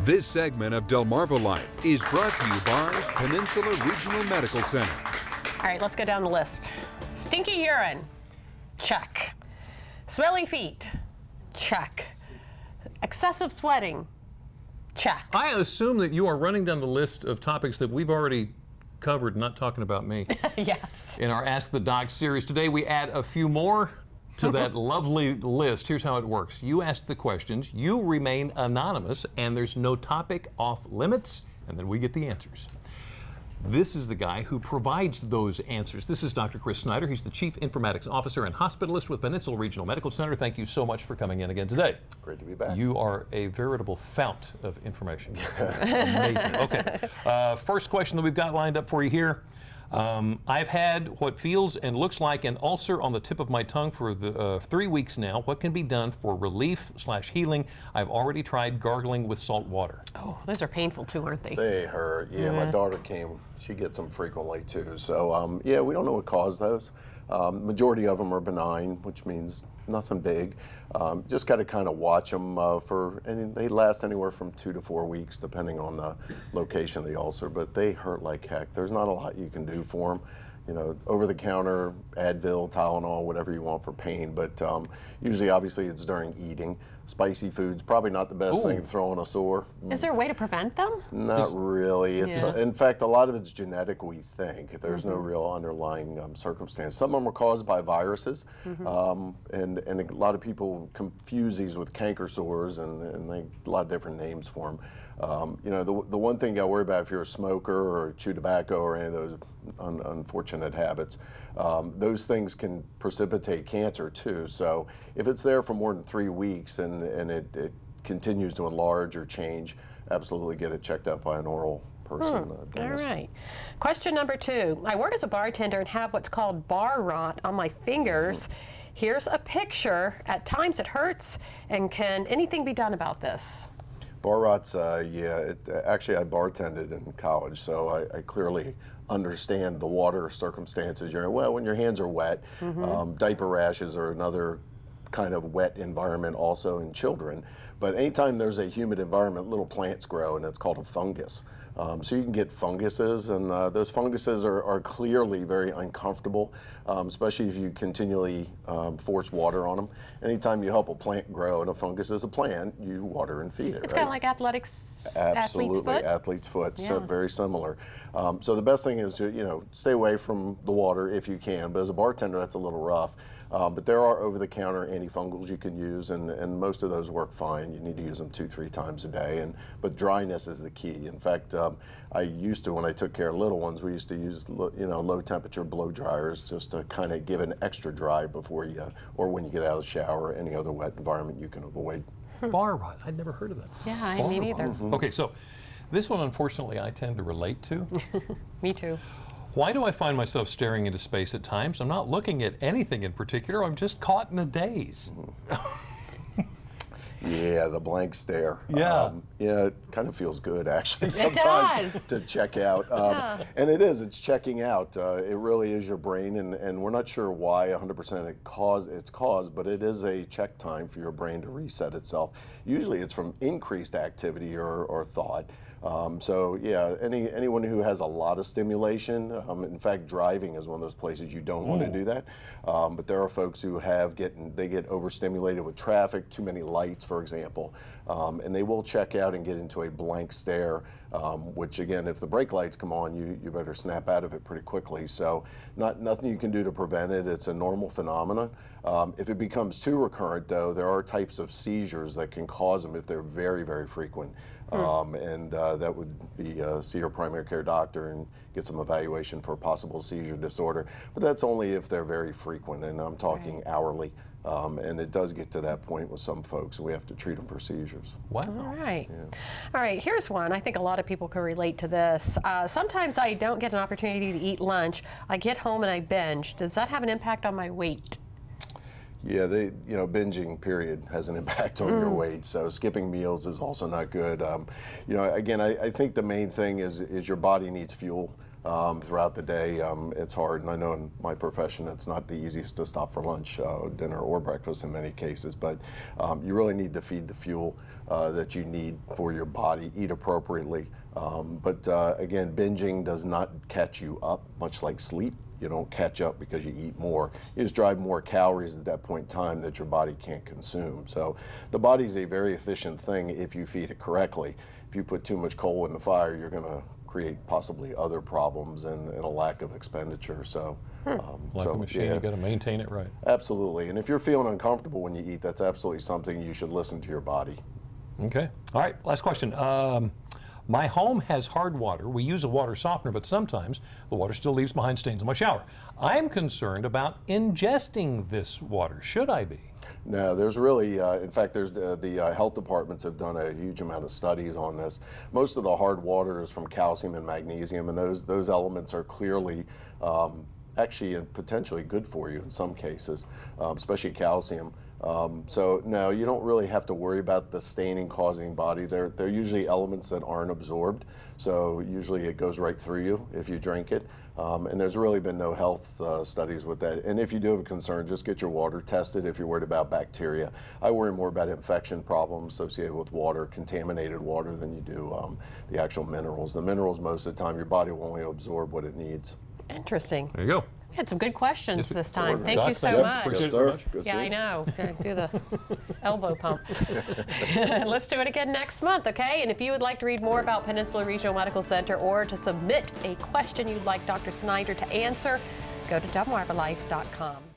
This segment of Delmarva Life is brought to you by Peninsula Regional Medical Center. All right, let's go down the list. Stinky urine, check. Smelly feet, check. Excessive sweating, check. I assume that you are running down the list of topics that we've already covered, not talking about me. Yes. In our Ask the Doc series today, we add a few more to that lovely list. Here's how it works. You ask the questions, you remain anonymous, and there's no topic off limits, and then we get the answers. This is the guy who provides those answers. This is Dr. Chris Snyder. He's the Chief Informatics Officer and Hospitalist with Peninsula Regional Medical Center. Thank you so much for coming in again today. Great to be back. You are a veritable fount of information. Amazing. Okay. First question that we've got lined up for you here. I've had what feels and looks like an ulcer on the tip of my tongue for 3 weeks now. What can be done for relief/healing? I've already tried gargling with salt water. Oh, those are painful too, aren't they? They hurt. Yeah, my daughter came. She gets them frequently too. So yeah, we don't know what caused those. Majority of them are benign, which means nothing big. Just got to kind of watch them and they last anywhere from 2 to 4 weeks, depending on the location of the ulcer. But they hurt like heck. There's not a lot you can do for them. You know, over the counter, Advil, Tylenol, whatever you want for pain. But usually, obviously, it's during eating. Spicy foods, probably not the best thing to throw on a sore. Is there a way to prevent them? Not really. It's in fact, a lot of it's genetic, we think. There's no real underlying circumstance. Some of them are caused by viruses, and a lot of people confuse these with canker sores, and a lot of different names for them. You know, the one thing you got to worry about if you're a smoker or chew tobacco or any of those unfortunate habits, those things can precipitate cancer too. So if it's there for more than 3 weeks and it continues to enlarge or change, absolutely get it checked out by an oral person. All right. Question number 2. I work as a bartender and have what's called bar rot on my fingers. Here's a picture. At times it hurts, and can anything be done about this? Bar rot's, actually I bartended in college, so I clearly understand the water circumstances you're in. Well, when your hands are wet, diaper rashes are another kind of wet environment also in children. But anytime there's a humid environment, little plants grow, and it's called a fungus. So you can get funguses, and those funguses are clearly very uncomfortable, especially if you continually force water on them. Anytime you help a plant grow, and a fungus is a plant, you water and feed it. It's kind of like athletics. Absolutely, athlete's foot. So very similar. So the best thing is to stay away from the water if you can. But as a bartender, that's a little rough. But there are over-the-counter antifungals you can use, and most of those work fine. You need to use them 2-3 times a day, but dryness is the key. In fact, I used to, when I took care of little ones, we used to use low-temperature blow dryers just to kind of give an extra dry before or when you get out of the shower, or any other wet environment you can avoid. Bar rot. I'd never heard of that. Yeah, me neither. Okay, so this one, unfortunately, I tend to relate to. Me too. Why do I find myself staring into space at times? I'm not looking at anything in particular. I'm just caught in a daze. Yeah, the blank stare. Yeah. Yeah, it kind of feels good actually sometimes to check out. And it's checking out. It really is your brain, and we're not sure why 100% it's caused, but it is a check time for your brain to reset itself. Usually it's from increased activity or thought. So yeah, anyone who has a lot of stimulation, in fact, driving is one of those places you don't want to do that. But there are folks who get overstimulated with traffic, too many lights, for example, and they will check out and get into a blank stare, which again, if the brake lights come on, you better snap out of it pretty quickly. So nothing you can do to prevent it. It's a normal phenomenon. If it becomes too recurrent, though, there are types of seizures that can cause them if they're very, very frequent. And that would be see your primary care doctor and get some evaluation for a possible seizure disorder. But that's only if they're very frequent, and I'm talking hourly. And it does get to that point with some folks, and we have to treat them for seizures. Wow. All right. Yeah. All right, here's one. I think a lot of people can relate to this. Sometimes I don't get an opportunity to eat lunch. I get home and I binge. Does that have an impact on my weight? Yeah, binging period has an impact on your weight. So skipping meals is also not good. Again, I think the main thing is your body needs fuel. throughout the day. It's hard, and I know in my profession it's not the easiest to stop for lunch, dinner, or breakfast in many cases, but you really need to feed the fuel that you need for your body, eat appropriately. But again, binging does not catch you up, much like sleep. You don't catch up because you eat more. You just drive more calories at that point in time that your body can't consume. So the body's a very efficient thing if you feed it correctly. If you put too much coal in the fire, you're going to create possibly other problems and a lack of expenditure. So, like a machine, you got to maintain it right. Absolutely. And if you're feeling uncomfortable when you eat, that's absolutely something you should listen to your body. Okay. All right. Last question. My home has hard water. We use a water softener, but sometimes the water still leaves behind stains in my shower. I'm concerned about ingesting this water. Should I be? No, there's really, in fact, there's the health departments have done a huge amount of studies on this. Most of the hard water is from calcium and magnesium, and those elements are clearly actually and potentially good for you in some cases, especially calcium. So no, you don't really have to worry about the staining causing body. They're usually elements that aren't absorbed, so usually it goes right through you if you drink it. And there's really been no health studies with that. And if you do have a concern, just get your water tested if you're worried about bacteria. I worry more about infection problems associated with water, contaminated water, than you do the actual minerals. The minerals, most of the time, your body will only absorb what it needs. Interesting. There you go. We had some good questions this time. Thank Doc, you so yep, much. Yes, sir. Good Yeah, I know. Gonna do the elbow pump. Let's do it again next month, okay? And if you would like to read more about Peninsula Regional Medical Center or to submit a question you'd like Dr. Snyder to answer, go to delmarvalife.com.